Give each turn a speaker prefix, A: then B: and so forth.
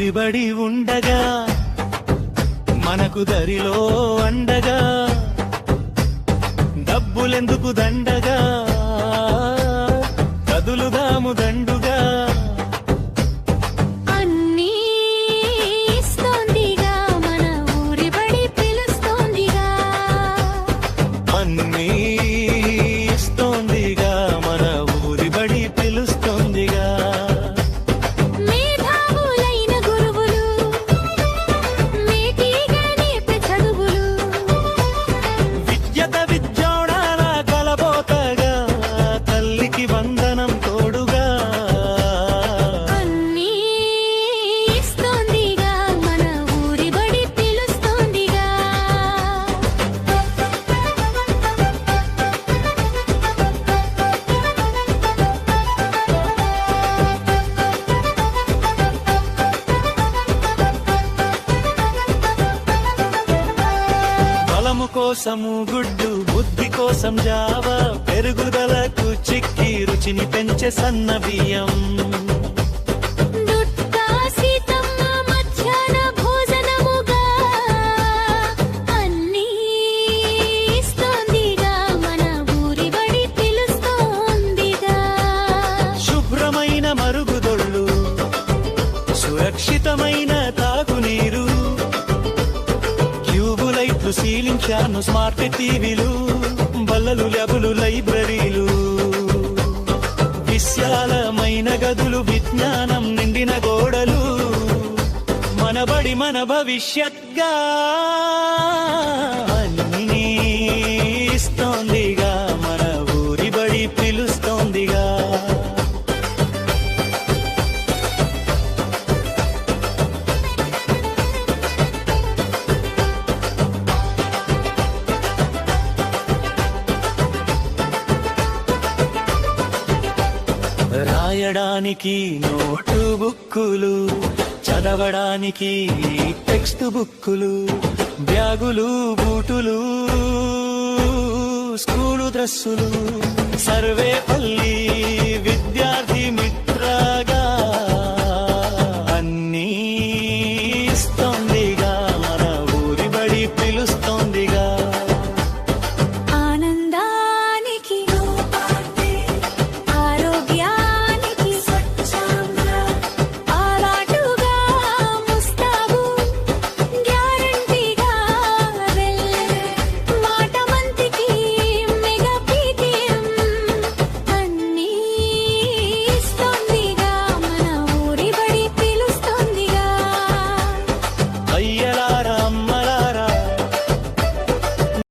A: ఊరిబడి ఉండగా మనకు దరిలో అండగా డబ్బులెందుకు దండగా కదులుదాము దండుగా కోసము గుడ్డు బుద్ధి కోసం జావా పెరుగుదలకు చిక్కి రుచిని పెంచే సన్న బియ్యం శుభ్రమైన మరుగుదొడ్లు సురక్షితమైన తాగునీరు సీలింగ్ ఫ్యాను స్మార్ట్ టీవీలు బల్లలు ల్యాబులు లైబ్రరీలు విశాలమైన గదులు విజ్ఞానం నిండిన గోడలు మనబడి మన భవిష్యత్గా అన్నీ ఇస్తోందిగా మన ఊరి బడి పిలుస్తోందిగా రాయడానికి నోటు బుక్కులు చదవడానికి టెక్స్ట్ బుక్కులు బ్యాగులు బూటులు స్కూలు డ్రెస్సులు సర్వేపల్లి